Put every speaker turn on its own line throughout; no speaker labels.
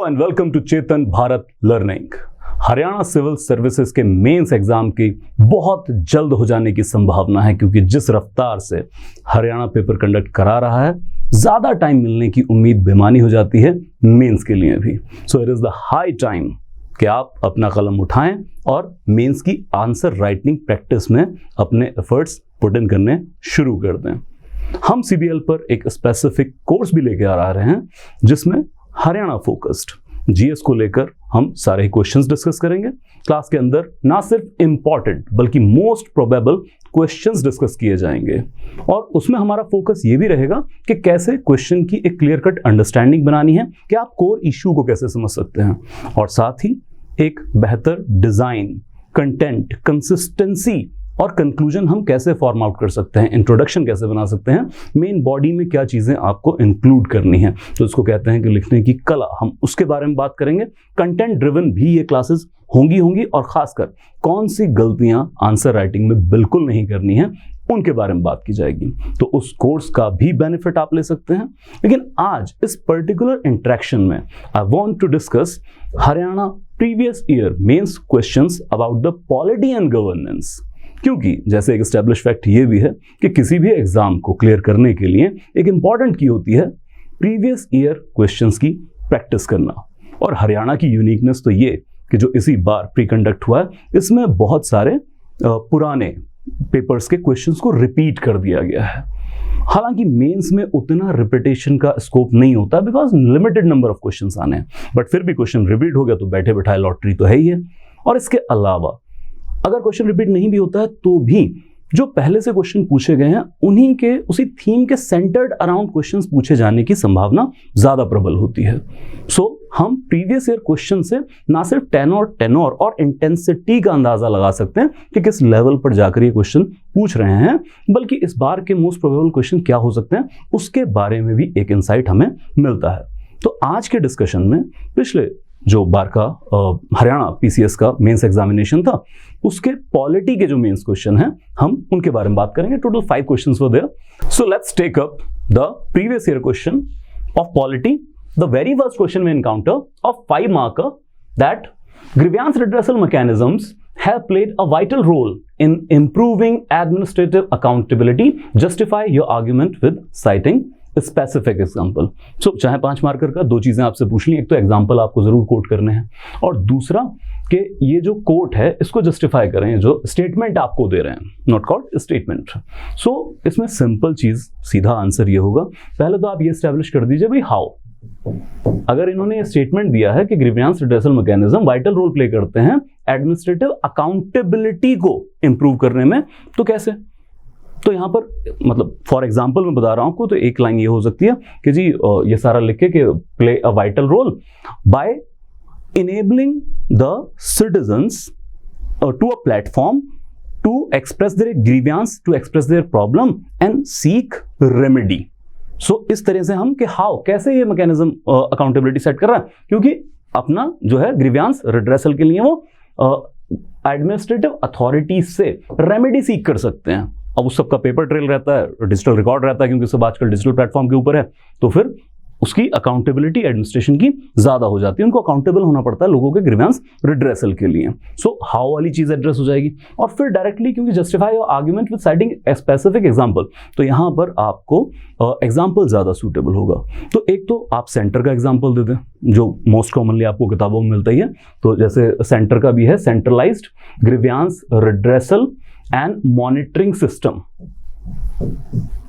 And welcome to Chetan Bharat learning. Haryana civil services के mains exam की बहुत जल्द हो जाने की संभावना है, क्योंकि जिस रफ्तार से हरियाणा पेपर कंडक्ट करा रहा है, ज्यादा टाइम मिलने की उम्मीद बेमानी हो जाती है मेंस के लिए भी। So it is the high time कि आप अपना कलम उठाएं और मेंस की आंसर राइटिंग प्रैक्टिस में अपने एफर्ट्स पुट इन करने शुरू कर दें। हम सीबीएल पर एक स्पेसिफिक कोर्स भी लेके आ रहे हैं, जिसमें हरियाणा फोकस्ड जीएस को लेकर हम सारे ही क्वेश्चंस डिस्कस करेंगे। क्लास के अंदर ना सिर्फ इंपॉर्टेंट बल्कि मोस्ट प्रोबेबल क्वेश्चंस डिस्कस किए जाएंगे, और उसमें हमारा फोकस ये भी रहेगा कि कैसे क्वेश्चन की एक क्लियर कट अंडरस्टैंडिंग बनानी है, कि आप कोर इश्यू को कैसे समझ सकते हैं, और साथ ही एक बेहतर डिजाइन, कंटेंट, कंसिस्टेंसी और कंक्लूजन हम कैसे फॉर्म आउट कर सकते हैं, इंट्रोडक्शन कैसे बना सकते हैं, मेन बॉडी में क्या चीजें आपको इंक्लूड करनी है, तो इसको कहते हैं कि लिखने की कला, हम उसके बारे में बात करेंगे। कंटेंट ड्रिवन भी ये क्लासेस होंगी, और खासकर कौन सी गलतियां आंसर राइटिंग में बिल्कुल नहीं करनी है, उनके बारे में बात की जाएगी। तो उस कोर्स का भी बेनिफिट आप ले सकते हैं। लेकिन आज इस पर्टिकुलर इंटरेक्शन में I want to discuss Haryana previous year mains questions about the polity and governance, क्योंकि जैसे एक एस्टैब्लिश फैक्ट ये भी है कि किसी भी एग्जाम को क्लियर करने के लिए एक इंपॉर्टेंट की होती है प्रीवियस ईयर क्वेश्चंस की प्रैक्टिस करना। और हरियाणा की यूनिकनेस तो ये कि जो इसी बार प्री कंडक्ट हुआ है, इसमें बहुत सारे पुराने पेपर्स के क्वेश्चंस को रिपीट कर दिया गया है। हालांकि मेंस में उतना रिपीटेशन का स्कोप नहीं होता, because limited number of questions आने हैं, बट फिर भी क्वेश्चन रिपीट हो गया तो बैठे बैठाए लॉटरी तो है ही है। और इसके अलावा अगर क्वेश्चन रिपीट नहीं भी होता है तो भी जो पहले से क्वेश्चन पूछे गए हैं उन्हीं के उसी थीम के सेंटर्ड अराउंड क्वेश्चंस पूछे जाने की संभावना ज्यादा प्रबल होती है। सो हम प्रीवियस ईयर क्वेश्चन से ना सिर्फ टेनोर और इंटेंसिटी का अंदाजा लगा सकते हैं कि किस लेवल पर जाकर ये क्वेश्चन पूछ रहे हैं, बल्कि इस बार के मोस्ट प्रोबेबल क्वेश्चन क्या हो सकते हैं उसके बारे में भी एक इंसाइट हमें मिलता है। तो आज के डिस्कशन में पिछले जो बार का हरियाणा पीसीएस का मेंस एग्जामिनेशन था, उसके पॉलिटी के जो मेंस क्वेश्चन हैं हम उनके बारे में बात करेंगे। Total 5 questions were there. So let's take up the previous year question of polity. The very first question we encounter of 5 marker that grievance redressal mechanisms have played a vital role in improving administrative accountability. Justify your argument with citing specific example. So चाहे 5 marker का 2 चीजें आपसे पूछ ली, एक तो example आपको जरूर coat करने हैं, और दूसरा कि ये जो कोट है इसको जस्टिफाई करें, जो स्टेटमेंट आपको दे रहे हैं, नॉट कोट स्टेटमेंट। सो इसमें सिंपल चीज, सीधा आंसर ये होगा, पहले तो आप ये एस्टैब्लिश कर दीजिए भाई हाउ। अगर इन्होंने ये स्टेटमेंट दिया है कि grievance redressal mechanism vital role play करते हैं एडमिनिस्ट्रेटिव अकाउंटेबिलिटी को इंप्रूव करने में, तो कैसे? तो यहां पर मतलब फॉर एग्जांपल मैं बता रहा हूं आपको, तो एक लाइन ये हो सकती है कि जी ये सारा लिख के कि play a vital role by enabling the citizens to a platform to express their grievances, to express their problem and seek remedy. So इस तरह से हम कि हाउ, कैसे ये मैकेनिज्म अकाउंटेबिलिटी सेट कर रहा है, क्योंकि अपना जो है ग्रीवियंस रिड्रेसल के लिए वो एडमिनिस्ट्रेटिव अथॉरिटी से रेमेडी सीक कर सकते हैं। अब उस सबका पेपर ट्रेल रहता है, डिजिटल रिकॉर्ड रहता है, क्योंकि सब आजकल डिजिटल प्लेटफॉर्म के ऊपर है, तो फिर उसकी अकाउंटेबिलिटी एडमिनिस्ट्रेशन की ज्यादा हो जाती है, उनको अकाउंटेबल होना पड़ता है लोगों के ग्रीवियंस रिड्रेसल के लिए। सो हाउ वाली चीज एड्रेस हो जाएगी, और फिर डायरेक्टली क्योंकि justify your argument with citing a specific example, तो यहां पर आपको एग्जांपल ज्यादा सूटेबल होगा। तो एक तो आप सेंटर का एग्जांपल दे दें, जो मोस्ट कॉमनली आपको किताबों में मिलता ही है, तो जैसे सेंटर का भी है centralised grievance redressal and monitoring system.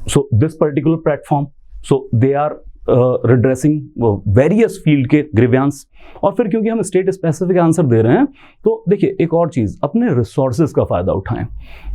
So this particular platform, so they are redressing various field के ग्रीवियंस। और फिर क्योंकि हम स्टेट स्पेसिफिक आंसर दे रहे हैं, तो देखिए एक और चीज, अपने रिसोर्सेज का फायदा उठाएं।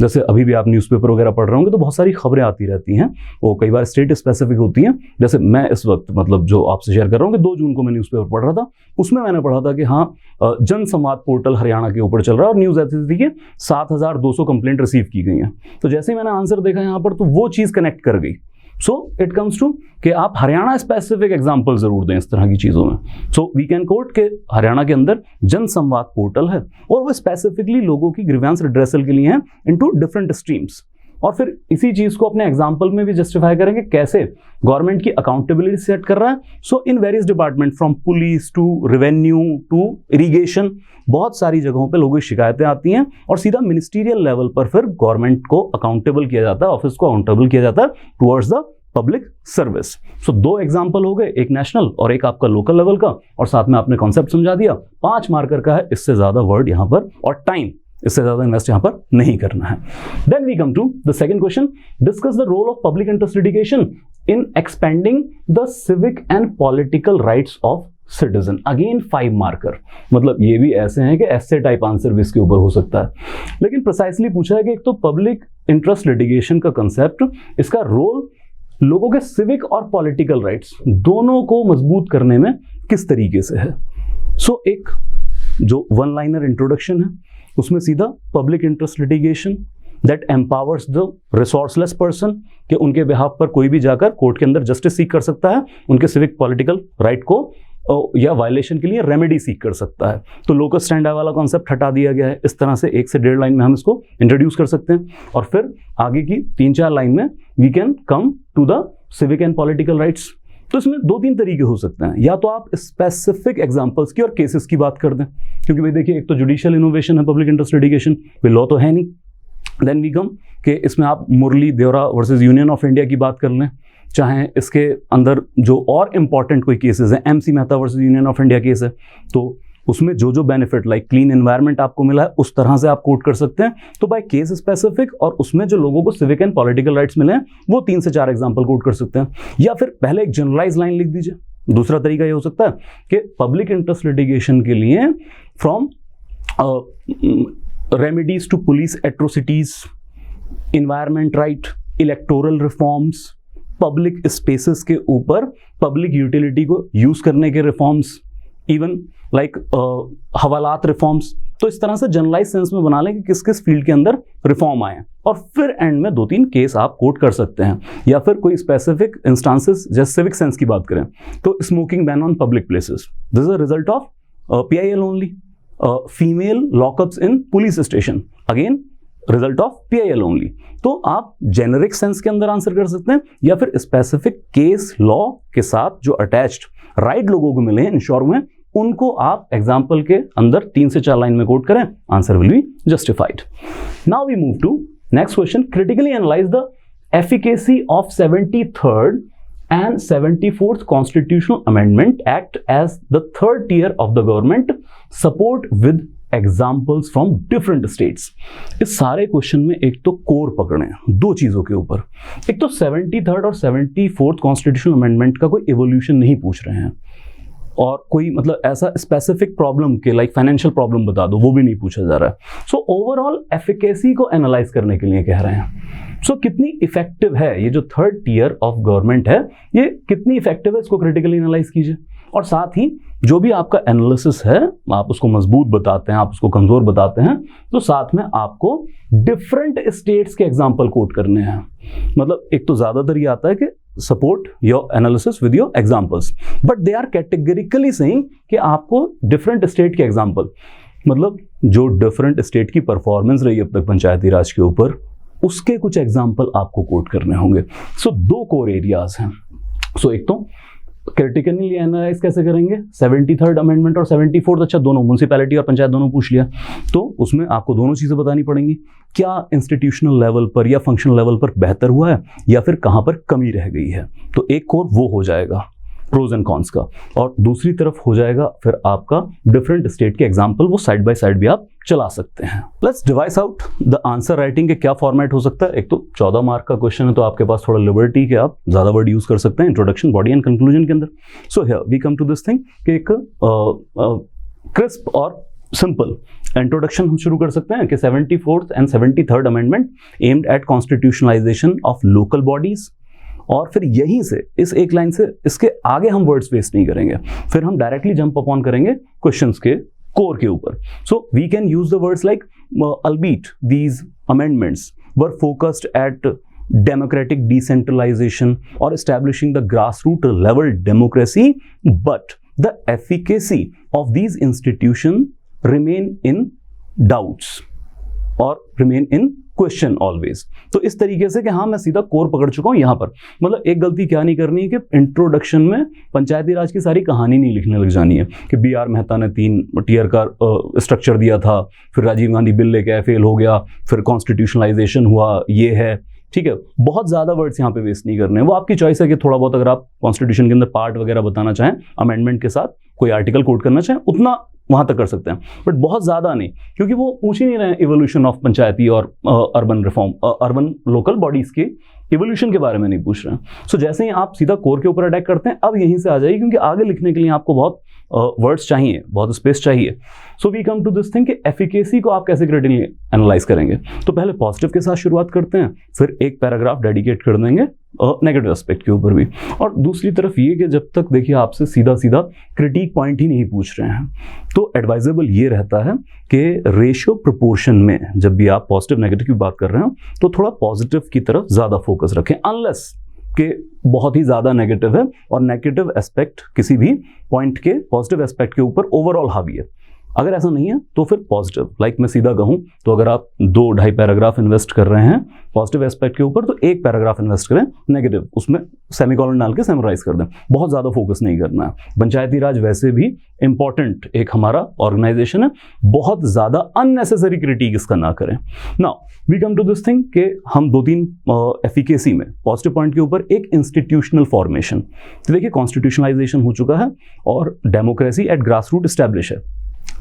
जैसे अभी भी आप न्यूज़पेपर वगैरह पढ़ रहे होंगे तो बहुत सारी खबरें आती रहती हैं, वो कई बार स्टेट स्पेसिफिक होती हैं। जैसे मैं इस वक्त मतलब जो आपसे शेयर कर रहा हूँ कि 2 जून को मैं न्यूज़पेपर पढ़ रहा था, उसमें मैंने पढ़ा था कि हाँ जन संवाद पोर्टल हरियाणा के ऊपर चल रहा है और न्यूज ऐसी थी कि 7,200 कंप्लेंट रिसीव की गई हैं। तो जैसे ही मैंने आंसर देखा यहाँ पर, तो वो चीज कनेक्ट कर गई। सो इट कम्स टू कि आप हरियाणा स्पेसिफिक एग्जांपल जरूर दें इस तरह की चीजों में। सो वी कैन कोट के हरियाणा के अंदर जन संवाद पोर्टल है, और वो स्पेसिफिकली लोगों की ग्रीवियंस रिड्रेसल के लिए है इनटू डिफरेंट स्ट्रीम्स। और फिर इसी चीज को अपने एग्जाम्पल में भी जस्टिफाई करेंगे कैसे गवर्नमेंट की अकाउंटेबिलिटी सेट कर रहा है। So in various department from police to revenue to irrigation, बहुत सारी जगहों पे लोगों की शिकायतें आती हैं और सीधा मिनिस्ट्रियल लेवल पर फिर गवर्नमेंट को अकाउंटेबल किया जाता है, ऑफिस को अकाउंटेबल किया जाता है towards the public service. So 2 example हो गए, एक नेशनल और एक आपका लोकल लेवल का, और साथ में आपने कॉन्सेप्ट समझा दिया। 5 मार्कर का है, इससे ज्यादा वर्ड यहां पर और टाइम इससे ज्यादा इन्वेस्ट यहां पर नहीं करना है। Then we come to the second question, discuss the role of public interest litigation in expending the civic and political rights of citizen. Again 5 marker, मतलब ये भी ऐसे हैं कि ऐसे टाइप आंसर भी इसके ऊपर हो सकता है, लेकिन प्रिसाइसली पूछा है कि एक तो पब्लिक इंटरेस्ट लिटिगेशन का कंसेप्ट, इसका रोल लोगों के सिविक और पॉलिटिकल राइट्स दोनों को मजबूत करने में किस तरीके से है। सो एक जो 1 लाइनर इंट्रोडक्शन है उसमें सीधा public interest litigation that empowers the resourceless person, कि उनके बिहाफ पर कोई भी जाकर कोर्ट के अंदर जस्टिस सीख कर सकता है, उनके सिविक पॉलिटिकल राइट को या वायलेशन के लिए रेमेडी सीख कर सकता है। तो लोकस स्टैंडी वाला कॉन्सेप्ट हटा दिया गया है। इस तरह से 1 से 1.5 लाइन में हम इसको इंट्रोड्यूस कर सकते हैं और फिर आगे की 3-4 लाइन में we can come to the civic and political rights. तो इसमें 2-3 तरीके हो सकते हैं, या तो आप स्पेसिफिक एग्जांपल्स की और केसेस की बात कर दें, क्योंकि भाई देखिए एक तो जुडिशियल इनोवेशन है पब्लिक इंटरेस्ट लिटिगेशन, कोई लॉ तो है नहीं। देन वी कम कि इसमें आप मुरली देवरा वर्सेस यूनियन ऑफ इंडिया की बात कर लें, चाहे इसके अंदर जो और इंपॉर्टेंट कोई केसेस हैं, MC Mehta versus union of India case है, तो उसमें जो जो बेनिफिट लाइक क्लीन एनवायरनमेंट आपको मिला है उस तरह से आप कोट कर सकते हैं। तो बाय केस स्पेसिफिक, और उसमें जो लोगों को सिविक एंड पॉलिटिकल राइट्स मिले हैं वो 3 से 4 एग्जांपल कोट कर सकते हैं, या फिर पहले एक जनरलाइज लाइन लिख दीजिए। दूसरा तरीका ये हो सकता है कि पब्लिक इंटरेस्ट लिटिगेशन के लिए from remedies to police atrocities, environment right, electoral reforms, public spaces के ऊपर पब्लिक यूटिलिटी को यूज करने के रिफॉर्म्स, इवन लाइक हवालात रिफॉर्म्स। तो इस तरह से जनरलाइज सेंस में बना लें कि किस किस फील्ड के अंदर रिफॉर्म आए, और फिर एंड में 2-3 केस आप कोट कर सकते हैं, या फिर कोई स्पेसिफिक इंस्टांसेस जैसे सिविक सेंस की बात करें तो smoking ban on public places, this is a result of PIL only, female lockups in police station, again result of PIL only. तो आप जेनरिक सेंस के अंदर आंसर कर सकते हैं, या फिर स्पेसिफिक केस लॉ के साथ जो अटैच्ड राइट लोगों को मिले हैं इंश्योर में, उनको आप एग्जाम्पल के अंदर 3 से 4 लाइन में कोट करें, answer will be justified. Now we move to next question, critically analyse the efficacy of 73rd and 74th Constitutional Amendment Act as the third tier of the government, support with examples from different states। इस सारे question में एक तो core पकड़े 2 चीजों के ऊपर, एक तो 73rd और 74th कॉन्स्टिट्यूशनल अमेंडमेंट का कोई एवोल्यूशन नहीं पूछ रहे हैं, और कोई मतलब ऐसा स्पेसिफिक प्रॉब्लम के लाइक फाइनेंशियल प्रॉब्लम बता दो वो भी नहीं पूछा जा रहा है। सो ओवरऑल एफिकेसी को एनालाइज करने के लिए कह रहे हैं। सो कितनी इफेक्टिव है ये जो 3rd टियर ऑफ गवर्नमेंट है, ये कितनी इफेक्टिव है, इसको क्रिटिकली एनालाइज कीजिए, और साथ ही जो भी आपका एनालिसिस है आप उसको मजबूत बताते हैं, आप उसको कमजोर बताते हैं, तो साथ में आपको डिफरेंट स्टेट्स के एग्जाम्पल कोट करने हैं। मतलब एक तो ज्यादातर ये आता है कि support your analysis with your examples, but they are categorically saying कि आपको डिफरेंट स्टेट के एग्जाम्पल, मतलब जो डिफरेंट स्टेट की परफॉर्मेंस रही अब तक पंचायती राज के ऊपर, उसके कुछ एग्जाम्पल आपको कोट करने होंगे। सो 2 कोर एरियाज हैं। सो एक तो क्रिटिकली एनालाइज कैसे करेंगे, 73rd अमेंडमेंट और 74th, अच्छा दोनों म्युनिसिपैलिटी और पंचायत दोनों पूछ लिया, तो उसमें आपको दोनों चीजें बतानी पड़ेंगी, क्या इंस्टीट्यूशनल लेवल पर या फंक्शनल लेवल पर बेहतर हुआ है या फिर कहां पर कमी रह गई है। तो एक कोर वो हो जाएगा प्रोज एंड कॉन्स का, और दूसरी तरफ हो जाएगा फिर आपका डिफरेंट स्टेट के एग्जाम्पल, वो साइड बाय साइड भी आप चला सकते हैं। Let's device out the answer writing के क्या फॉर्मेट हो सकता है। एक तो 14 मार्क का क्वेश्चन है तो आपके पास थोड़ा लिबर्टी के आप ज्यादा वर्ड यूज कर सकते हैं इंट्रोडक्शन, बॉडी एंड कंक्लूजन के अंदर। So here we come to this thing कि एक क्रिस्प और सिंपल इंट्रोडक्शन हम शुरू कर सकते हैं कि 74th and 73rd amendment aimed at constitutionalization of local bodies, और फिर यहीं से इस एक लाइन से इसके आगे हम वर्ड्स वेस्ट नहीं करेंगे, फिर हम डायरेक्टली जंप अपॉन करेंगे क्वेश्चंस के कोर के ऊपर। So we can use the words like albeit these amendments were focused at democratic decentralization or establishing the grassroots level democracy, but the efficacy of these institutions remain in doubts or remain in question always. तो इस तरीके से कि हाँ मैं सीधा core पकड़ चुका हूं यहां पर। मतलब एक गलती क्या नहीं करनी है कि इंट्रोडक्शन में पंचायती राज की सारी कहानी नहीं लिखने लग जानी है कि बी आर मेहता ने 3 टियर का स्ट्रक्चर दिया था, फिर राजीव गांधी बिल लेके आए, फेल हो गया, फिर कॉन्स्टिट्यूशनलाइजेशन हुआ, ये है, ठीक है। बहुत ज्यादा वर्ड्स यहाँ पे वेस्ट नहीं करने हैं। वो आपकी चॉइस है कि थोड़ा बहुत अगर आप कॉन्स्टिट्यूशन के अंदर पार्ट वगैरह बताना चाहें, अमेंडमेंट के साथ कोई आर्टिकल कोट करना चाहें, उतना वहां तक कर सकते हैं, बट बहुत ज्यादा नहीं, क्योंकि वो पूछ ही नहीं रहे हैं इवोल्यूशन ऑफ पंचायती और urban reform, urban local bodies के इवोल्यूशन के बारे में नहीं पूछ रहे हैं। सो जैसे ही आप सीधा कोर के ऊपर अटैक करते हैं, अब यहीं से आ जाइए, क्योंकि आगे लिखने के लिए आपको बहुत वर्ड्स चाहिए, बहुत स्पेस चाहिए। So we come to this thing कि एफिकेसी को आप कैसे क्रिटिकली एनालाइज करेंगे। तो पहले पॉजिटिव के साथ शुरुआत करते हैं, फिर एक पैराग्राफ डेडिकेट कर देंगे नेगेटिव एस्पेक्ट के ऊपर भी। और दूसरी तरफ ये कि जब तक देखिए आपसे सीधा सीधा क्रिटिक पॉइंट ही नहीं पूछ रहे हैं, तो एडवाइजेबल ये रहता है कि रेशियो प्रोपोर्शन में जब भी आप पॉजिटिव नेगेटिव की बात कर रहे हो, तो थोड़ा पॉजिटिव की तरफ ज़्यादा फोकस रखें, अनलेस के बहुत ही ज़्यादा नेगेटिव है और नेगेटिव एस्पेक्ट किसी भी पॉइंट के पॉजिटिव एस्पेक्ट के ऊपर ओवरऑल हावी है। अगर ऐसा नहीं है तो फिर पॉजिटिव, लाइक मैं सीधा कहूँ तो अगर आप 2-2.5 पैराग्राफ इन्वेस्ट कर रहे हैं पॉजिटिव एस्पेक्ट के ऊपर, तो 1 पैराग्राफ इन्वेस्ट करें नेगेटिव, उसमें सेमीकोलन डाल के समराइज कर दें। बहुत ज़्यादा फोकस नहीं करना है। पंचायती राज वैसे भी इंपॉर्टेंट एक हमारा ऑर्गेनाइजेशन है, बहुत ज़्यादा अननेसेसरी क्रिटिक इसका ना करें। Now we come to this thing कि हम 2-3 एफिकेसी में पॉजिटिव पॉइंट के ऊपर एक इंस्टीट्यूशनल फॉर्मेशन, तो देखिए कॉन्स्टिट्यूशनलाइजेशन हो चुका है और democracy at grass root establish है,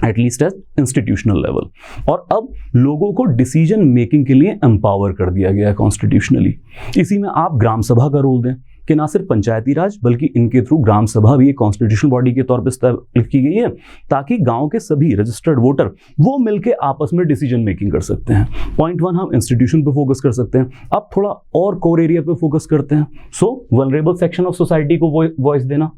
एटलीस्ट एट इंस्टीट्यूशनल लेवल, और अब लोगों को डिसीजन मेकिंग के लिए एम्पावर कर दिया गया है कॉन्स्टिट्यूशनली। इसी में आप ग्राम सभा का रोल दें कि ना सिर्फ पंचायती राज बल्कि इनके थ्रू ग्राम सभा भी एक कॉन्स्टिट्यूशनल बॉडी के तौर पर स्थापित की गई है, ताकि गांव के सभी रजिस्टर्ड वोटर वो मिलके आपस में डिसीजन मेकिंग कर सकते हैं। पॉइंट 1 हम इंस्टीट्यूशन पे फोकस कर सकते हैं। अब थोड़ा और कोर एरिया पे फोकस करते हैं। सो वल्नरेबल सेक्शन ऑफ सोसाइटी को वॉइस देना।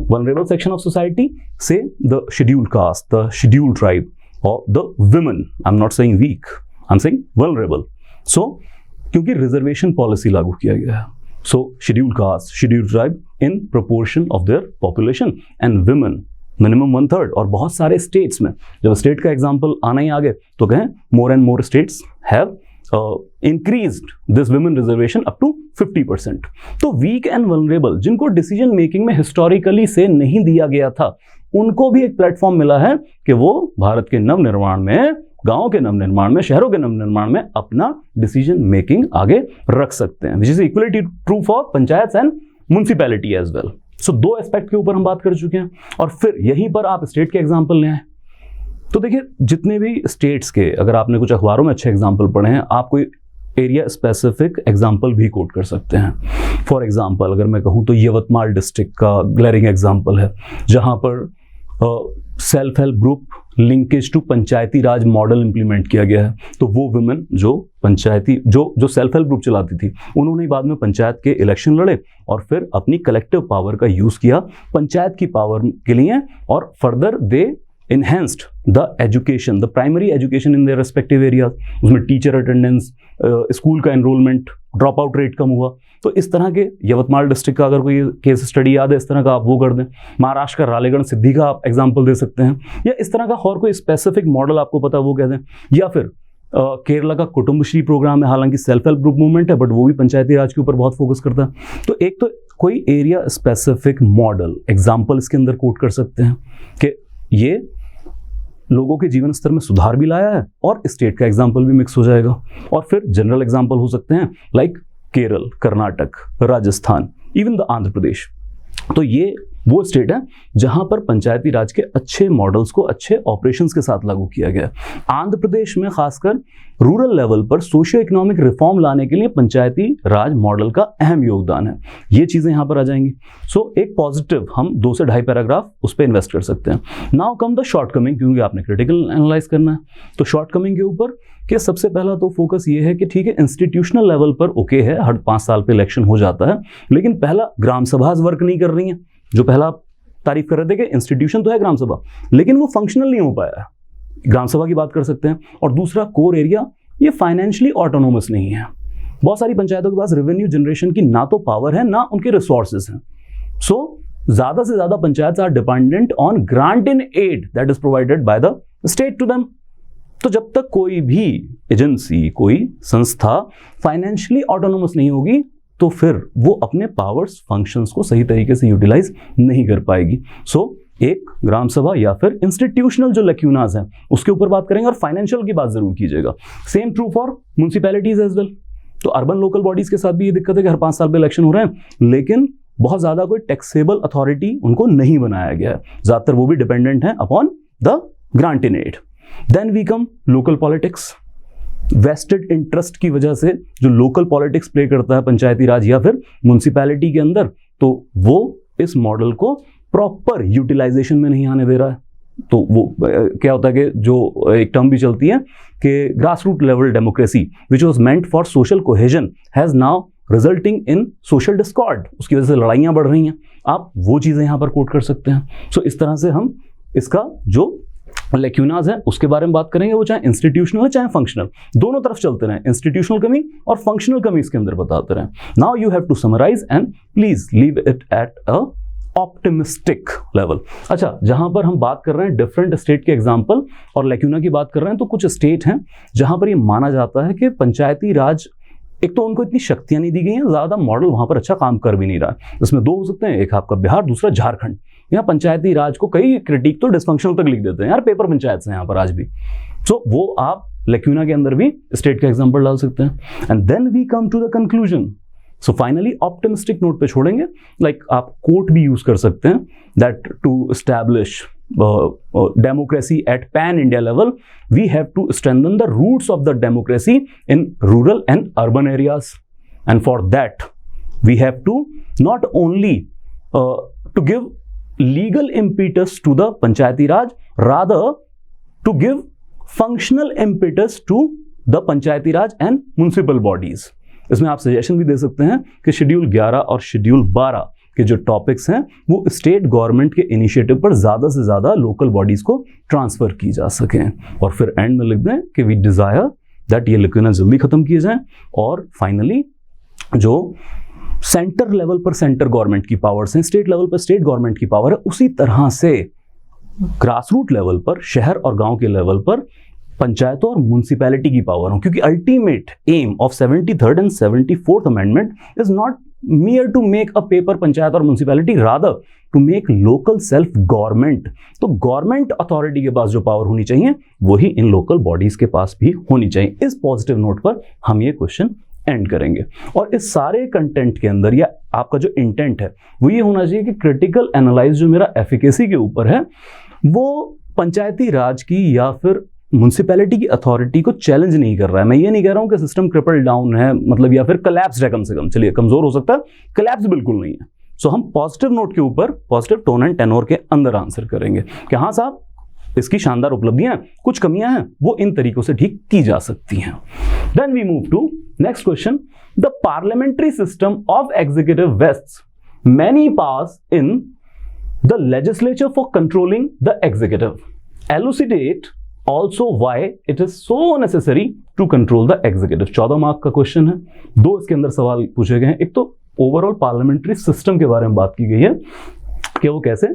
Vulnerable section of society, say the scheduled caste, the scheduled tribe, or the women. I'm not saying weak, I'm saying vulnerable. So, क्योंकि रिजर्वेशन पॉलिसी लागू किया गया है, so scheduled caste, scheduled tribe in proportion of their population and women minimum 1/3। और बहुत सारे states में, जब स्टेट का एग्जाम्पल आना ही आगे तो कहें more and more states have increased this women reservation up to 50%। तो वीक एंड वल्नरेबल जिनको डिसीजन मेकिंग में हिस्टोरिकली से नहीं दिया गया था, उनको भी एक प्लेटफॉर्म मिला है कि वो भारत के नवनिर्माण में, गांव के नवनिर्माण में, शहरों के नवनिर्माण में अपना डिसीजन मेकिंग आगे रख सकते हैं, which is equally true for panchayat and municipality as well. So 2 aspect के ऊपर हम बात कर चुके हैं, और फिर यहीं पर आप स्टेट के एग्जाम्पल ले आए। तो देखिए जितने भी स्टेट्स के, अगर आपने कुछ अखबारों में अच्छे एग्जाम्पल पढ़े हैं, आप कोई एरिया स्पेसिफिक एग्जाम्पल भी कोट कर सकते हैं। फॉर एग्जाम्पल अगर मैं कहूँ तो यवतमाल डिस्ट्रिक्ट का ग्लेरिंग एग्जाम्पल है, जहाँ पर self help group linkage to Panchayati Raj model implement किया गया है। तो वो वुमेन जो पंचायती जो सेल्फ हेल्प ग्रुप चलाती थी, उन्होंने बाद में पंचायत के इलेक्शन लड़े और फिर अपनी कलेक्टिव पावर का यूज़ किया पंचायत की पावर के लिए, और further they enhanced the education, the primary education in their respective areas। उसमें टीचर अटेंडेंस, स्कूल का एनरोलमेंट, ड्रॉप आउट रेट कम हुआ। तो इस तरह के यवतमाल डिस्ट्रिक्ट का अगर कोई केस स्टडी याद है इस तरह का, आप वो कर दें। महाराष्ट्र का रालेगण सिद्धि का आप एग्जाम्पल दे सकते हैं, या इस तरह का और कोई स्पेसिफिक मॉडल आपको पता वो कह दें। या फिर केरला का कुटुंबश्री प्रोग्राम है, हालांकि सेल्फ हेल्प ग्रुप मूवमेंट है बट वो भी पंचायती राज के ऊपर बहुत फोकस करता है। तो एक तो कोई एरिया स्पेसिफिक मॉडल एग्जाम्पल इसके अंदर कोट कर सकते हैं कि ये लोगों के जीवन स्तर में सुधार भी लाया है, और स्टेट का एग्जाम्पल भी मिक्स हो जाएगा। और फिर जनरल एग्जाम्पल हो सकते हैं like Kerala, Karnataka, Rajasthan, even the Andhra Pradesh. तो ये वो स्टेट है जहां पर पंचायती राज के अच्छे मॉडल्स को अच्छे ऑपरेशंस के साथ लागू किया गया। आंध्र प्रदेश में खासकर रूरल लेवल पर सोशियो इकोनॉमिक रिफॉर्म लाने के लिए पंचायती राज मॉडल का अहम योगदान है। ये चीजें यहां पर आ जाएंगी। सो एक पॉजिटिव हम 2 से 2.5 पैराग्राफ उस पर इन्वेस्ट कर सकते हैं। नाउ कम द शॉर्टकमिंग, क्योंकि आपने क्रिटिकल एनालाइज करना है। तो शॉर्टकमिंग के ऊपर कि सबसे पहला तो फोकस ये है कि ठीक है इंस्टीट्यूशनल लेवल पर ओके है, हर 5 साल पे इलेक्शन हो जाता है, लेकिन पहला ग्राम सभा वर्क नहीं कर रही है। जो पहला तारीफ कर रहे थे कि इंस्टीट्यूशन तो है ग्राम सभा, लेकिन वो फंक्शनल नहीं हो पाया, ग्राम सभा की बात कर सकते हैं। और दूसरा कोर एरिया, ये फाइनेंशियली ऑटोनोमस नहीं है। बहुत सारी पंचायतों के पास रेवेन्यू जनरेशन की ना तो पावर है ना उनके रिसोर्सेज हैं। सो ज्यादा से ज्यादा panchayat are dependent on grant in aid that is provided by the state to them. तो जब तक कोई भी एजेंसी, कोई संस्था फाइनेंशियली ऑटोनोमस नहीं होगी तो फिर वो अपने पावर्स, फंक्शंस को सही तरीके से यूटिलाइज नहीं कर पाएगी। सो एक ग्राम सभा या फिर इंस्टीट्यूशनल जो लैक्यूनास हैं उसके ऊपर बात करेंगे और फाइनेंशियल की बात जरूर कीजिएगा। Same true for municipalities as well. तो अर्बन लोकल बॉडीज के साथ भी ये दिक्कत है कि हर 5 साल पे इलेक्शन हो रहे हैं, लेकिन बहुत ज्यादा कोई टैक्सेबल अथॉरिटी उनको नहीं बनाया गया है, ज्यादातर वो भी डिपेंडेंट है upon the grant in aid. Then we come local politics. Vested interest की वजह से जो लोकल पॉलिटिक्स प्ले करता है पंचायती राज या फिर म्युनिसिपैलिटी के अंदर, तो वो इस मॉडल को प्रॉपर यूटिलाइजेशन में नहीं आने दे रहा है। तो वो क्या होता है कि जो एक टर्म भी चलती है कि grass root level democracy which was meant for social cohesion has now resulting in social discord. उसकी वजह से लड़ाइयां बढ़ रही हैं। आप वो चीजें यहां पर कोट कर सकते हैं। सो इस तरह से हम इसका जो लैक्यूनास है उसके बारे में बात करेंगे, वो चाहे इंस्टीट्यूशनल है चाहे फंक्शनल, दोनों तरफ चलते रहें। इंस्टीट्यूशनल कमी और फंक्शनल कमी इसके अंदर बताते रहें। Now you have to summarise and please leave it at a optimistic level. अच्छा, जहां पर हम बात कर रहे हैं डिफरेंट स्टेट के एग्जांपल और लैक्यूना की बात कर रहे हैं, तो कुछ स्टेट हैं जहां पर ये माना जाता है कि पंचायती राज, एक तो उनको इतनी शक्तियां नहीं दी गई हैं, ज्यादा मॉडल वहां पर अच्छा काम कर भी नहीं रहा है। इसमें दो हो सकते हैं, एक आपका बिहार, दूसरा झारखंड। यहाँ पंचायती राज को कई क्रिटिक तो डिस्फंक्शनल तक लिख देते हैं, यार पेपर पंचायत से यहाँ पर आज भी। सो वो आप लैक्यूना के अंदर भी स्टेट का एग्जांपल डाल सकते हैं। And then we come to the conclusion. So finally optimistic note पे छोड़ेंगे, लाइक आप कोट भी यूज कर सकते हैं, that to establish democracy at pan India level, we have to strengthen the roots of the democracy in rural and urban areas, and for that we have to not only to give legal impetus to the panchayati raj, rather to give functional impetus to the panchayati raj and municipal bodies. इसमें आप suggestion भी दे सकते हैं कि schedule 11 और schedule 12 के जो topics हैं वो स्टेट गवर्नमेंट के इनिशिएटिव पर ज्यादा से ज्यादा लोकल बॉडीज को ट्रांसफर की जा सकें, और फिर एंड में लिख दें कि वी डिजायर दैट ये लैक्यूना जल्दी खत्म किए जाएं, और फाइनली जो सेंटर लेवल पर सेंटर गवर्नमेंट की पावर्स हैं, स्टेट लेवल पर स्टेट गवर्नमेंट की पावर है, उसी तरह से ग्रास रूट लेवल पर, शहर और गांव के लेवल पर पंचायतों और म्युनिसिपैलिटी की पावर हो। क्योंकि ultimate aim of 73rd and 74th amendment is not mere to make a paper panchayat और municipality, rather to make local self government। तो गवर्नमेंट अथॉरिटी के पास जो पावर होनी चाहिए वही इन लोकल बॉडीज के पास भी होनी चाहिए। इस पॉजिटिव नोट पर हम ये क्वेश्चन एंड करेंगे, और इस सारे कंटेंट के अंदर या आपका जो इंटेंट है वो ये होना चाहिए कि क्रिटिकल एनालाइज जो मेरा एफिकेसी के ऊपर है वो पंचायती राज की या फिर म्युनिसिपैलिटी की अथॉरिटी को चैलेंज नहीं कर रहा है। मैं ये नहीं कह रहा हूं कि सिस्टम क्रिपल डाउन है, मतलब या फिर कोलैप्स है, कम से कम चलिए कमजोर हो सकता है, कोलैप्स बिल्कुल नहीं है। सो हम पॉजिटिव नोट के ऊपर पॉजिटिव टोन एंड टेनोर के अंदर आंसर करेंगे कि हाँ साहब इसकी शानदार उपलब्धियां, कुछ कमियां हैं, वो इन तरीकों से ठीक की जा सकती हैं। Then we move to next question. The parliamentary system of executive vests many powers in the legislature for controlling the executive. Elucidate also why it is so necessary to control the executive। 14 mark का question है, दो इसके अंदर सवाल पूछे गए हैं। एक तो ओवरऑल पार्लियामेंट्री सिस्टम के बारे में बात की गई है कि वो कैसे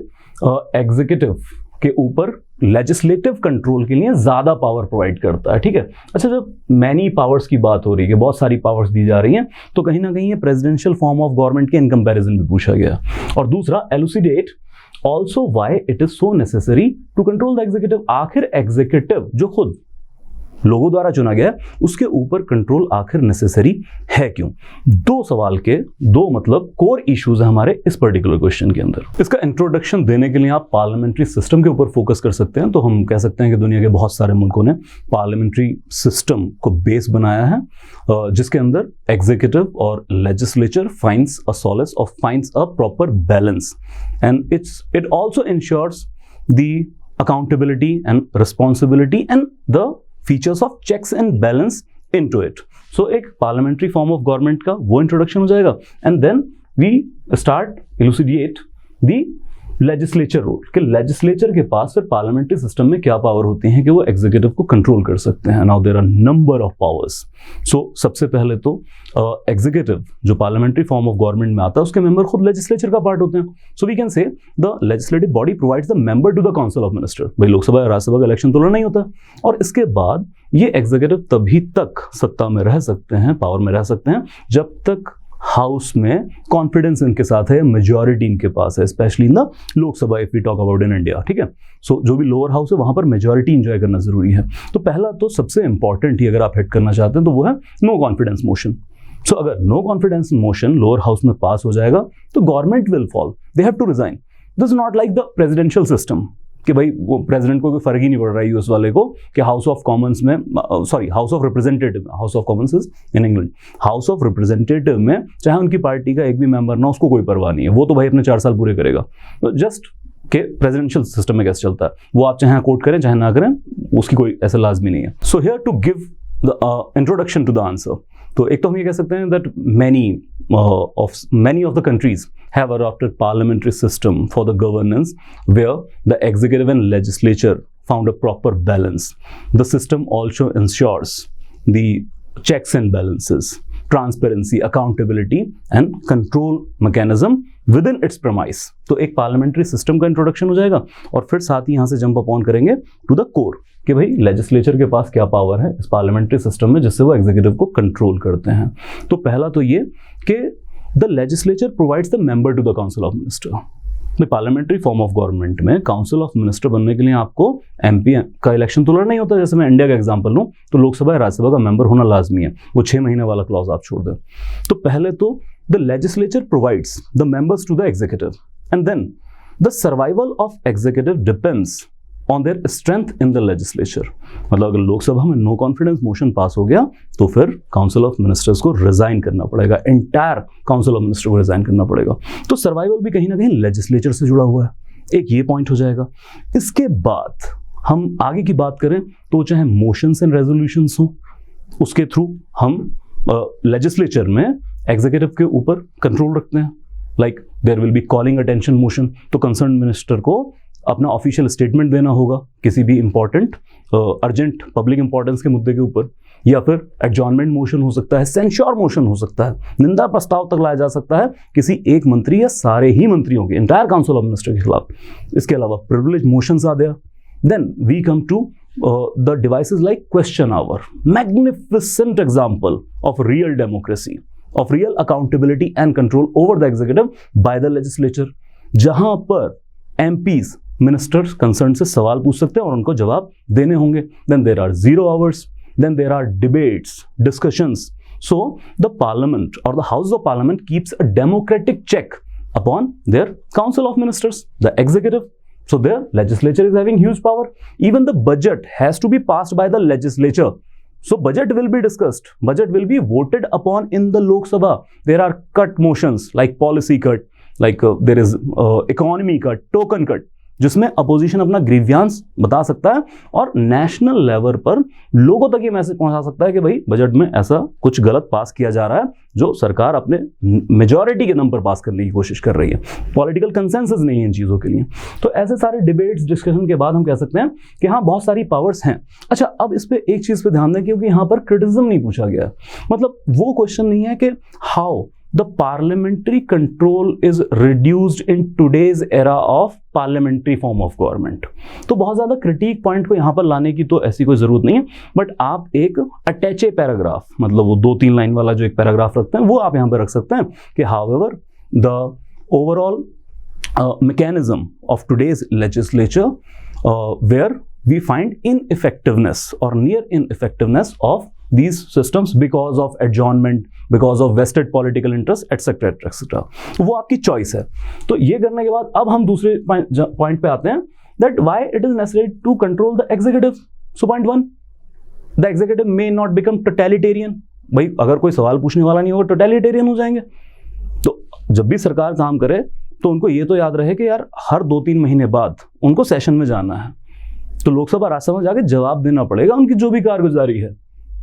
एग्जीक्यूटिव के ऊपर लेजिस्लेटिव कंट्रोल के लिए ज्यादा पावर प्रोवाइड करता है। ठीक है, अच्छा जब मैनी पावर्स की बात हो रही है, बहुत सारी पावर्स दी जा रही हैं, तो कहीं ना कहीं ये प्रेसिडेंशियल फॉर्म ऑफ गवर्नमेंट के इन कंपैरिजन भी पूछा गया। और दूसरा elucidate also why it is so necessary to control the executive। आखिर एग्जीक्यूटिव जो खुद लोगों द्वारा चुना गया है उसके ऊपर कंट्रोल आखिर नेसेसरी है क्यों? दो सवाल के दो मतलब कोर इश्यूज है हमारे इस पर्टिकुलर क्वेश्चन के अंदर। इसका इंट्रोडक्शन देने के लिए आप पार्लियामेंट्री सिस्टम के ऊपर फोकस कर सकते हैं। तो हम कह सकते हैं कि दुनिया के बहुत सारे मुल्कों ने पार्लियामेंट्री सिस्टम को बेस बनाया है, जिसके अंदर एग्जीक्यूटिव और लेजिस्लेचर फाइंड्स अ सॉलिस और finds a proper balance, and it also ensures the accountability and responsibility and the features of checks and balance into it. So एक पार्लियामेंट्री फॉर्म ऑफ गवर्नमेंट का वो introduction हो जाएगा, and then we start elucidate the legislature role, कि legislature के पास फिर parliamentary system में क्या पावर होती हैं कि वो एग्जीक्यूटिव को कंट्रोल कर सकते हैं। Now there are number of powers. So सबसे पहले तो एग्जीक्यूटिव जो पार्लियामेंट्री फॉर्म ऑफ गवर्नमेंट में आता है उसके मेंबर खुद लेजिस्लेचर का पार्ट होते हैं। So we can say the legislative body provides the member to the council of minister. भाई लोकसभा या राज्यसभा का इलेक्शन तो लड़ना ही होता है, और इसके बाद ये एग्जीक्यूटिव तभी तक सत्ता में रह सकते हैं, पावर में रह सकते हैं, जब तक हाउस में कॉन्फिडेंस इनके साथ है, मेजॉरिटी इनके पास है, specially in the Lok Sabha if we talk about in India. ठीक है, सो जो भी लोअर हाउस है वहां पर मेजॉरिटी इंजॉय करना जरूरी है। तो पहला तो सबसे इंपॉर्टेंट ही अगर आप हिट करना चाहते हैं तो वो है नो कॉन्फिडेंस मोशन। सो अगर no confidence motion lower house में पास हो जाएगा तो government will fall, they have to resign. This is not like the presidential system कि भाई वो प्रेसिडेंट को कोई फर्क ही नहीं पड़ रहा है यूएस वाले को कि हाउस ऑफ कॉमन्स में, sorry house of representative, house of Commons is in England, house of representative में चाहे उनकी पार्टी का एक भी मेंबर ना, उसको कोई परवाह नहीं है, वो तो भाई अपने 4 साल पूरे करेगा। जस्ट के प्रेसिडेंशियल सिस्टम में कैसे चलता है वो आप चाहे कोट करें चाहे ना करें, उसकी कोई ऐसा लाजमी नहीं है। So here to give the introduction to the answer, तो एक तो हम ये कह सकते हैं that many of the countries have adopted parliamentary system for the governance where the executive and legislature found a proper balance. The system also ensures the checks and balances, transparency, accountability and control mechanism within its premise. तो एक parliamentary system का introduction हो जाएगा और फिर साथ ही यहाँ से जंप अपॉन करेंगे टू द कोर कि भाई लेजिस्लेचर के पास क्या पावर है इस पार्लियामेंट्री सिस्टम में जिससे वो एग्जीक्यूटिव को कंट्रोल करते हैं। तो पहला तो ये कि the legislature provides the member to the council of minister. Parliamentary form of government में काउंसिल ऑफ मिनिस्टर बनने के लिए आपको एमपी का इलेक्शन तो लड़ना ही होता है। जैसे मैं इंडिया का एग्जांपल लूं तो लोकसभा या राज्यसभा का मेंबर होना लाजमी है, वो 6 महीने वाला क्लॉज आप छोड़ दें। तो पहले तो the legislature provides the members to the executive and then the survival of executive depends on their strength in the legislature. मतलब अगर लोकसभा में नो कॉन्फिडेंस मोशन पास हो गया तो फिर काउंसिल ऑफ मिनिस्टर्स को रिजाइन करना पड़ेगा, एंटायर काउंसिल ऑफ मिनिस्टर को रिजाइन करना पड़ेगा। तो सर्वाइवल भी कहीं ना कहीं लेजिस्लेचर से जुड़ा हुआ है, एक ये पॉइंट हो जाएगा। इसके बाद हम आगे की बात करें तो चाहे मोशंस एंड रेजोल्यूशंस हो, उसके थ्रू हम लेजिस्लेचर में एग्जीक्यूटिव के ऊपर कंट्रोल रखते हैं। Like there will be calling attention motion, तो कंसर्न मिनिस्टर को अपना ऑफिशियल स्टेटमेंट देना होगा किसी भी इंपॉर्टेंट अर्जेंट पब्लिक इंपॉर्टेंस के मुद्दे के ऊपर, या फिर एडजॉर्नमेंट मोशन हो सकता है, सेंश्योर मोशन हो सकता है, निंदा प्रस्ताव तक लाया जा सकता है किसी एक मंत्री या सारे ही मंत्रियों के, एंटायर काउंसिल ऑफ मिनिस्टर के खिलाफ। इसके अलावा प्रिविलेज मोशंस आ गया। Then we come to the devices like question hour, magnificent example of real democracy, of real accountability and control over the executive by the legislature, जहां पर MPs ministers concern से सवाल पूछ सकते हैं और उनको जवाब देने होंगे। Then there are 0 hours, then there are debates, discussions. So the parliament और the house of parliament keeps a democratic check upon their council of ministers, the executive. So their legislature is having huge power. Even the budget has to be passed by the legislature. So budget will be discussed. Budget will be voted upon in the Lok Sabha. There are cut motions like policy cut, like there is economy cut, token cut, जिसमें opposition अपना grievance बता सकता है और national level पर लोगों तक ये मैसेज पहुंचा सकता है कि भाई बजट में ऐसा कुछ गलत पास किया जा रहा है जो सरकार अपने मेजॉरिटी के दम पर पास करने की कोशिश कर रही है। पॉलिटिकल कंसेंसस नहीं है इन चीज़ों के लिए। तो ऐसे सारे डिबेट्स डिस्कशन के बाद हम कह सकते हैं कि हाँ बहुत सारी पावर्स हैं। अच्छा, अब इस पर एक चीज़ पे ध्यान दें क्योंकि यहाँ पर क्रिटिसिज्म नहीं पूछा गया, मतलब वो क्वेश्चन नहीं है कि how the parliamentary control is reduced in today's era of parliamentary form of government। तो बहुत ज़्यादा क्रिटिक पॉइंट को यहाँ पर लाने की तो ऐसी कोई ज़रूरत नहीं है, बट आप एक अटैचे पैराग्राफ, मतलब वो 2-3 लाइन वाला जो एक पैराग्राफ रखते हैं वो आप यहाँ पर रख सकते हैं कि however the overall mechanism of today's legislature where we find ineffectiveness or near ineffectiveness of these systems because of adjournment, because of vested political interest, etc. etc. वो आपकी चॉइस है। तो ये करने के बाद अब हम दूसरे पॉइंट पे आते हैं that why it is necessary to control the executive. So point 1, the executive may not become totalitarian। भाई अगर कोई सवाल पूछने वाला नहीं होगा टोटलिटेरियन हो जाएंगे। तो जब भी सरकार काम करे तो उनको ये तो याद रहे कि यार हर 2-3 महीने बाद उनको सेशन में जाना है, तो लोकसभा राज्यसभा में जाके जवाब देना पड़ेगा उनकी जो भी कारगुजारी है।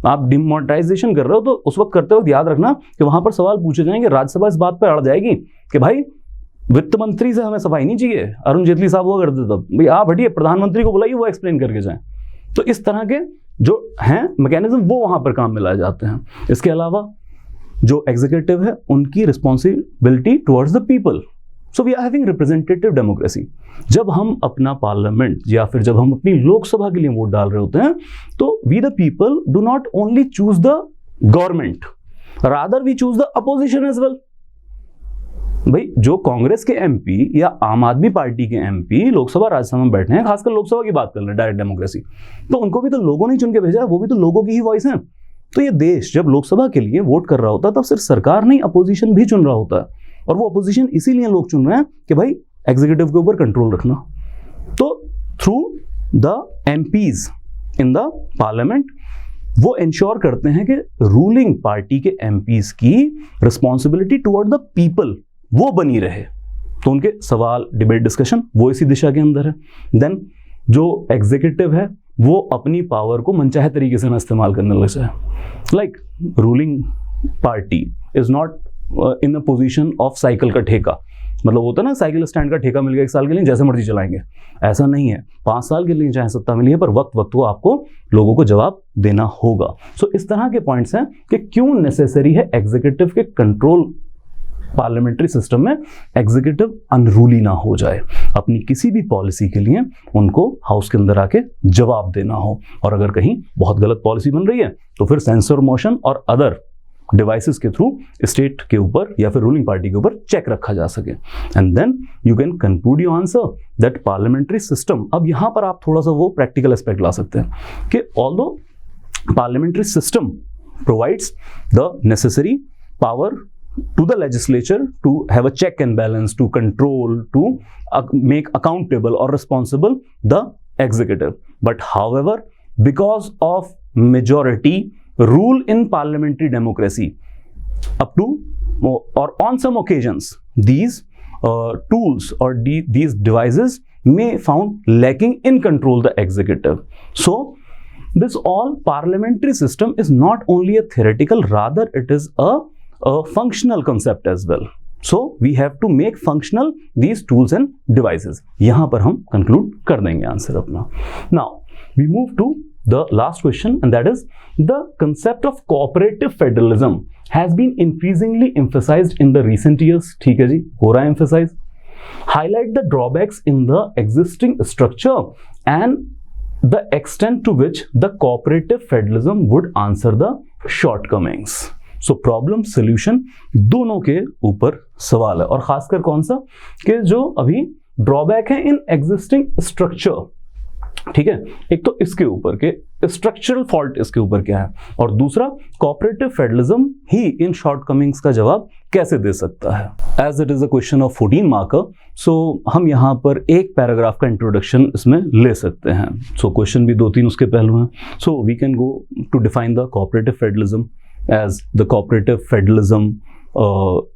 आप डिमोनेटाइजेशन कर रहे हो तो उस वक्त करते वक्त याद रखना कि वहां पर सवाल पूछे जाएंगे, राज्यसभा इस बात पर अड़ जाएगी कि भाई वित्त मंत्री से हमें सफाई नहीं चाहिए, अरुण जेटली साहब हुआ करते तब, भाई आप हटिए, प्रधानमंत्री को बुलाइए, वो एक्सप्लेन करके जाएं। तो इस तरह के जो हैं मैकेनिज्म वो वहां पर काम में लाए जाते हैं। इसके अलावा जो एग्जीक्यूटिव है उनकी responsibility towards the people. So we are having representative democracy. जब हम अपना पार्लियामेंट या फिर जब हम अपनी लोकसभा के लिए वोट डाल रहे होते हैं तो we the people do not only choose the government, rather we choose the opposition as well. भाई जो कांग्रेस के एमपी या आम आदमी पार्टी के एमपी लोकसभा राज्यसभा में बैठे हैं, खासकर लोकसभा की बात कर रहे हैं, डायरेक्ट डेमोक्रेसी, तो उनको भी तो लोगों ने चुन के भेजा है, वो भी तो लोगों की ही वॉइस है। तो ये देश जब लोकसभा के लिए वोट कर रहा होता है तब सिर्फ सरकार नहीं, अपोजिशन भी चुन रहा होता है। और वो अपोजिशन इसीलिए लोग चुन रहे हैं कि भाई एग्जीक्यूटिव के ऊपर कंट्रोल रखना। तो through the MPs in the parliament वो इंश्योर करते हैं कि रूलिंग पार्टी के एमपीज की रिस्पॉन्सिबिलिटी टुवर्ड द पीपल वो बनी रहे। तो उनके सवाल, डिबेट, डिस्कशन वो इसी दिशा के अंदर है। देन जो एग्जीक्यूटिव है वो अपनी पावर को मनचाहे तरीके से ना इस्तेमाल करने लग जाए। Like ruling party is not in a position of cycle का ठेका, मतलब होता है ना साइकिल स्टैंड का ठेका मिल गया 1 साल के लिए, जैसे मर्जी चलाएंगे, ऐसा नहीं है। 5 साल के लिए चाहे सत्ता मिली है, पर वक्त वक्त को आपको लोगों को जवाब देना होगा। सो इस तरह के पॉइंट्स हैं कि क्यों नेसेसरी है एग्जीक्यूटिव के कंट्रोल पार्लियामेंट्री सिस्टम में, एग्जीक्यूटिव अनरूली ना हो जाए, अपनी किसी भी पॉलिसी के लिए उनको हाउस के अंदर आके जवाब देना हो। और अगर कहीं बहुत गलत पॉलिसी बन रही है तो फिर सेंसर मोशन और अदर डिवाइसेस के थ्रू स्टेट के ऊपर या फिर रूलिंग पार्टी के ऊपर चेक रखा जा सके। And then you can conclude your answer that parliamentary system. अब यहां पर आप थोड़ा सा वो प्रैक्टिकल एस्पेक्ट ला सकते हैं कि although parliamentary system provides the necessary power to the legislature to have a check and balance, to control, to make accountable or responsible the executive. But however, because of majority rule in parliamentary democracy, up to or on some occasions, these tools or these devices may found lacking in control the executive. So this all parliamentary system is not only a theoretical, rather it is a functional concept as well. So we have to make functional these tools and devices. यहाँ पर हम conclude कर देंगे answer अपना. Now we move to the last question, and that is the concept of cooperative federalism has been increasingly emphasized in the recent years. ठीक है जी, हो रहा है emphasize. Highlight the drawbacks in the existing structure and the extent to which the cooperative federalism would answer the shortcomings. So problem solution दोनों के ऊपर सवाल है, और खासकर कौन सा कि जो अभी ड्रॉबैक है इन एग्जिस्टिंग स्ट्रक्चर। ठीक है, एक तो इसके ऊपर के स्ट्रक्चरल फॉल्ट इसके ऊपर क्या है, और दूसरा कोऑपरेटिव फेडरलिज्म ही इन शॉर्टकमिंग्स का जवाब कैसे दे सकता है। As it is a question of 14 marker, so हम यहाँ पर एक पैराग्राफ का इंट्रोडक्शन इसमें ले सकते हैं। सो क्वेश्चन भी 2-3 उसके पहलू हैं। So we can go to define the cooperative federalism as the cooperative federalism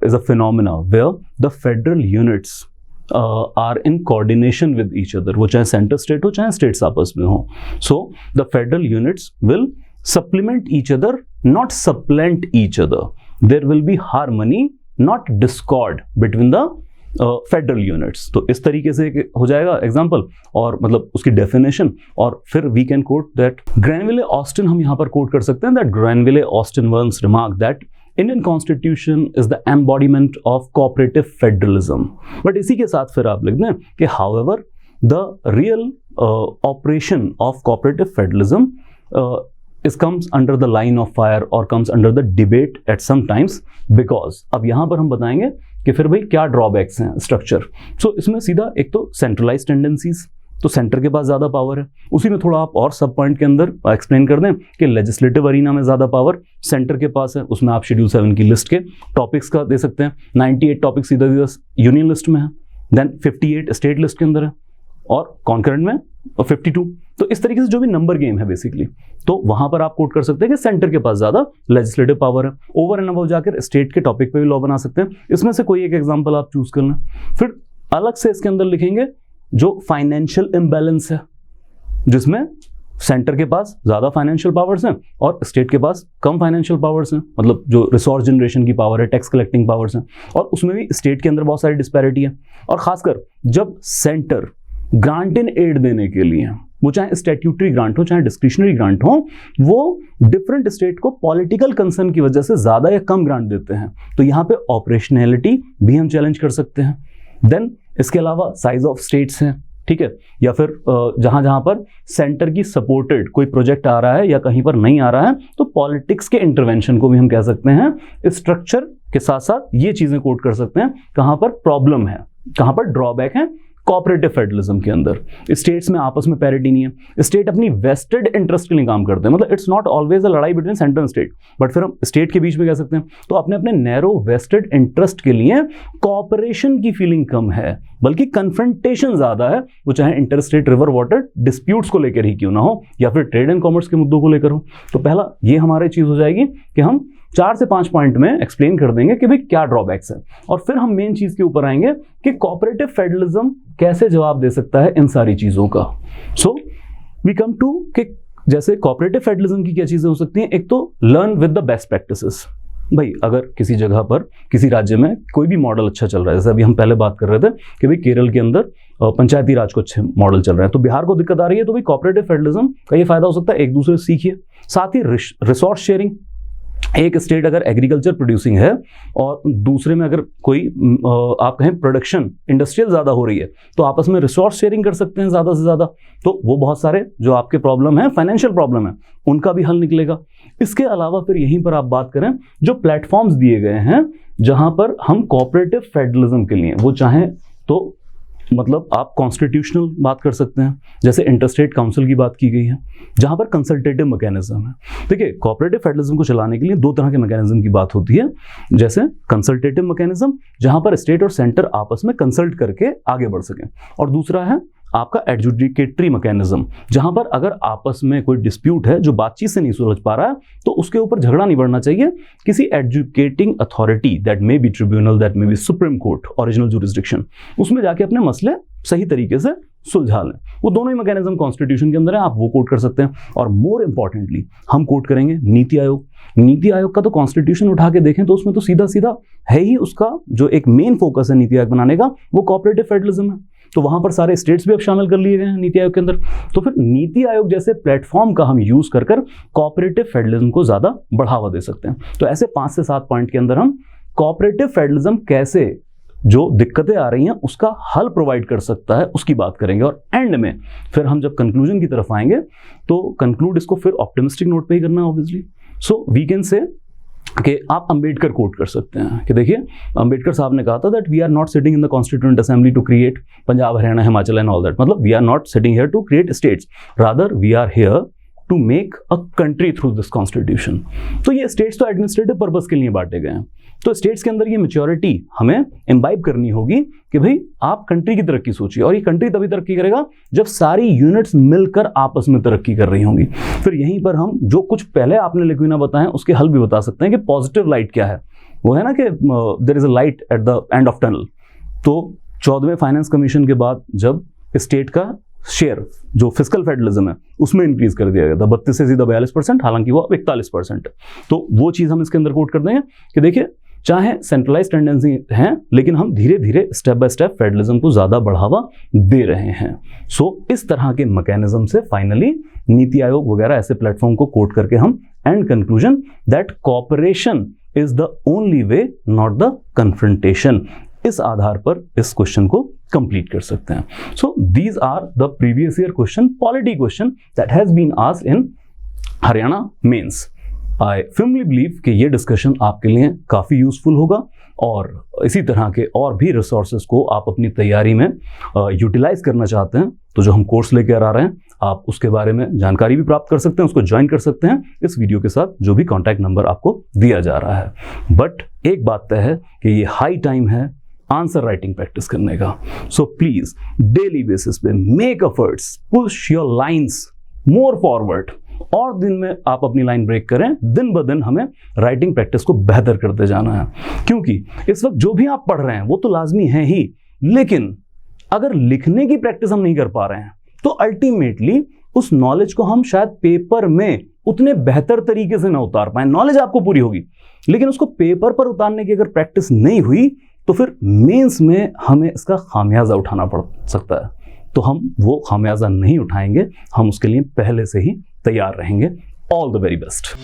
is a phenomena where the federal units are in coordination with each other, वो चाहे सेंटर स्टेट हो चाहे स्टेट्स आपस में हो। So the federal units will supplement each other, not supplant each other. There will be harmony, not discord between the federal units. तो इस तरीके से हो जाएगा एग्जांपल, और मतलब उसकी डेफिनेशन, और फिर we can quote that Granville Austin, हम यहाँ पर कोट कर सकते हैं that Granville Austin once remark that Indian constitution is the embodiment of cooperative federalism. But इसी के साथ फिर आप लिख दें कि however the real operation of cooperative federalism is comes under the line of fire or comes under the debate at some times, because अब यहाँ पर हम बताएंगे कि फिर भाई क्या ड्रॉबैक्स हैं स्ट्रक्चर। सो इसमें सीधा एक तो सेंट्रलाइज टेंडेंसीज, तो सेंटर के पास ज़्यादा पावर है, उसी में थोड़ा आप और सब पॉइंट के अंदर एक्सप्लेन कर दें कि लेजिस्लेटिव अरीना में ज़्यादा पावर सेंटर के पास है। उसमें आप शेड्यूल 7 की लिस्ट के टॉपिक्स का दे सकते हैं। 98 टॉपिक सीधा सीधा यूनियन लिस्ट में है, देन 58 स्टेट लिस्ट के अंदर है, और कॉन्करेंट में 52। तो इस तरीके से जो भी नंबर गेम है बेसिकली, तो वहां पर आप कोट कर सकते हैं कि सेंटर के पास ज्यादा लेजिस्लेटिव पावर है। ओवर एंड अबव जाकर स्टेट के टॉपिक पे भी लॉ बना सकते हैं। इसमें से कोई एक एग्जांपल आप चूज कर लें। फिर अलग से इसके अंदर लिखेंगे जो फाइनेंशियल इम्बैलेंस है, जिसमें सेंटर के पास ज़्यादा फाइनेंशियल पावर्स हैं और स्टेट के पास कम फाइनेंशियल पावर्स हैं, मतलब जो रिसोर्स जनरेशन की पावर है, टैक्स कलेक्टिंग पावर्स हैं, और उसमें भी स्टेट के अंदर बहुत सारी डिस्पैरिटी है। और खासकर जब सेंटर ग्रांट इन एड देने के लिए, वो चाहे स्टैट्यूटरी ग्रांट हो चाहे डिस्क्रिशनरी ग्रांट हो, वो डिफरेंट स्टेट को पॉलिटिकल कंसर्न की वजह से ज़्यादा या कम ग्रांट देते हैं, तो यहाँ पे ऑपरेशनैलिटी भी हम चैलेंज कर सकते हैं। देन इसके अलावा साइज ऑफ स्टेट्स हैं, ठीक है, या फिर जहां जहां पर सेंटर की सपोर्टेड कोई प्रोजेक्ट आ रहा है या कहीं पर नहीं आ रहा है, तो पॉलिटिक्स के इंटरवेंशन को भी हम कह सकते हैं। स्ट्रक्चर के साथ साथ ये चीजें कोट कर सकते हैं कहां पर प्रॉब्लम है, कहां पर ड्रॉबैक है। कोऑपरेटिव फेडरलिज्म के अंदर स्टेट्स में आपस में पैरिटी नहीं है, स्टेट अपनी वेस्टेड इंटरेस्ट के लिए काम करते हैं, मतलब इट्स नॉट ऑलवेज अ लड़ाई between centre and state, but फिर हम स्टेट के बीच में कह सकते हैं, तो अपने अपने नैरो वेस्टेड इंटरेस्ट के लिए कॉपरेशन की फीलिंग कम है, बल्कि कन्फ्रंटेशन ज्यादा है, वो चाहे inter state river water disputes को लेकर ही क्यों ना हो या फिर ट्रेड एंड कॉमर्स के मुद्दों को लेकर हो। तो पहला ये हमारी चीज हो जाएगी कि हम 4 से 5 पॉइंट में एक्सप्लेन कर देंगे कि भाई क्या ड्रॉबैक्स है, और फिर हम मेन चीज के ऊपर आएंगे कि कोऑपरेटिव फेडरलिज्म कैसे जवाब दे सकता है इन सारी चीजों का। सो वी कम टू कि जैसे कोऑपरेटिव फेडरलिज्म की क्या चीजें हो सकती हैं। एक तो learn with the best practices. भाई अगर किसी जगह पर किसी राज्य में कोई भी मॉडल अच्छा चल रहा है, जैसे अभी हम पहले बात कर रहे थे कि भाई केरल के अंदर पंचायती राज को अच्छे मॉडल चल रहे हैं, तो बिहार को दिक्कत आ रही है, तो भाई कोऑपरेटिव फेडरलिज्म का ये फायदा हो सकता है, एक दूसरे से सीखिए। साथ ही रिसोर्स शेयरिंग, एक स्टेट अगर एग्रीकल्चर प्रोड्यूसिंग है और दूसरे में अगर कोई आप कहें प्रोडक्शन इंडस्ट्रियल ज़्यादा हो रही है, तो आपस में रिसोर्स शेयरिंग कर सकते हैं ज़्यादा से ज़्यादा, तो वो बहुत सारे जो आपके प्रॉब्लम है, फाइनेंशियल प्रॉब्लम है, उनका भी हल निकलेगा। इसके अलावा फिर यहीं पर आप बात करें जो प्लेटफॉर्म्स दिए गए हैं जहां पर हम कोऑपरेटिव फेडरलिज्म के लिए, वो चाहें तो मतलब आप कॉन्स्टिट्यूशनल बात कर सकते हैं, जैसे इंटरस्टेट काउंसिल की बात की गई है, जहां पर कंसल्टेटिव मैकेनिज्म है। देखिए कोऑपरेटिव फेडरलिज्म को चलाने के लिए 2 तरह के मैकेनिज्म की बात होती है, जैसे कंसल्टेटिव मैकेनिज्म जहां पर स्टेट और सेंटर आपस में कंसल्ट करके आगे बढ़ सकें, और दूसरा है आपका एडजुडिकेटरी मैकेनिज्म, जहां पर अगर आपस में कोई डिस्प्यूट है जो बातचीत से नहीं सुलझ पा रहा है, तो उसके ऊपर झगड़ा नहीं बढ़ना चाहिए, किसी adjudicating authority, that may be tribunal, that may be supreme court, original jurisdiction, उसमें जाके अपने मसले सही तरीके से सुलझा लें। वो दोनों ही मैकेनिज्म कॉन्स्टिट्यूशन के अंदर है, आप वो कोट कर सकते हैं। और मोर इंपॉर्टेंटली हम कोट करेंगे नीति आयोग। नीति आयोग का तो कॉन्स्टिट्यूशन उठा के देखें तो उसमें तो सीधा सीधा है ही, उसका जो एक मेन फोकस है नीति आयोग बनाने का, वो कोऑपरेटिव फेडरलिज्म है, तो वहां पर सारे स्टेट्स भी अब शामिल कर लिए गए हैं नीति आयोग के अंदर। तो फिर नीति आयोग जैसे प्लेटफॉर्म का हम यूज कर कोऑपरेटिव फेडरलिज्म को ज्यादा बढ़ावा दे सकते हैं। तो ऐसे 5 से 7 पॉइंट के अंदर हम कोऑपरेटिव फेडरलिज्म कैसे जो दिक्कतें आ रही हैं उसका हल प्रोवाइड कर सकता है, उसकी बात करेंगे। और एंड में फिर हम जब कंक्लूजन की तरफ आएंगे तो कंक्लूड इसको फिर ऑप्टिमिस्टिक नोट पे ही करना है ऑब्वियसली। सो वी कैन से कि आप अंबेडकर कोट कर सकते हैं कि देखिए अंबेडकर साहब ने कहा था that we are not sitting in the constituent assembly to create Punjab, Haryana, Himachal and all that, मतलब we are not sitting here to create states, rather we are here to make a country through this constitution. तो ये states तो administrative purpose के लिए बांटे गए हैं, तो स्टेट्स के अंदर ये मैच्योरिटी हमें इम्बाइब करनी होगी कि भाई आप कंट्री की तरक्की सोचिए, और ये कंट्री तभी तरक्की करेगा जब सारी यूनिट्स मिलकर आपस में तरक्की कर रही होंगी। फिर यहीं पर हम जो कुछ पहले आपने लिक्विना बताएं उसके हल भी बता सकते हैं कि पॉजिटिव लाइट क्या है। वो है ना कि there is a light at the end of tunnel. तो 14वें फाइनेंस कमीशन के बाद जब स्टेट का शेयर जो फिस्कल फेडरलिज्म है उसमें इंक्रीज कर दिया गया था 32 से सीधा 42%, हालांकि वो 41%। तो वो चीज हम इसके अंदर कोट कर देंगे कि देखिए चाहे सेंट्रलाइज टेंडेंसी है, लेकिन हम धीरे धीरे स्टेप बाय स्टेप फेडरलिज्म को ज्यादा बढ़ावा दे रहे हैं। सो इस तरह के मैकेनिज्म से फाइनली नीति आयोग वगैरह ऐसे प्लेटफॉर्म को कोट करके हम and conclusion that cooperation is the only way, not the confrontation, इस आधार पर इस क्वेश्चन को कंप्लीट कर सकते हैं। So these are the previous year question, polity question that has been asked in Haryana mains. I firmly believe कि ये discussion आपके लिए काफ़ी यूजफुल होगा, और इसी तरह के और भी रिसोर्सेज को आप अपनी तैयारी में यूटिलाइज करना चाहते हैं तो जो हम कोर्स लेकर आ रहे हैं आप उसके बारे में जानकारी भी प्राप्त कर सकते हैं, उसको ज्वाइन कर सकते हैं इस वीडियो के साथ, जो भी कॉन्टैक्ट नंबर आपको दिया जा रहा है। बट एक बात तय है कि ये हाई टाइम है आंसर राइटिंग प्रैक्टिस करने का। सो प्लीज डेली बेसिस पे make efforts, push your lines more forward, और दिन में आप अपनी लाइन ब्रेक करें। दिन ब दिन हमें राइटिंग प्रैक्टिस को बेहतर करते जाना है, क्योंकि इस वक्त जो भी आप पढ़ रहे हैं वो तो लाजमी है ही, लेकिन अगर लिखने की प्रैक्टिस हम नहीं कर पा रहे हैं तो अल्टीमेटली उस नॉलेज को हम शायद पेपर में उतने बेहतर तरीके से ना उतार पाए। नॉलेज आपको पूरी होगी, लेकिन उसको पेपर पर उतारने की अगर प्रैक्टिस नहीं हुई तो फिर मेंस में हमें इसका खामियाजा उठाना पड़ सकता है। तो हम वो खामियाजा नहीं उठाएंगे, हम उसके लिए पहले से ही तैयार रहेंगे। All the very best.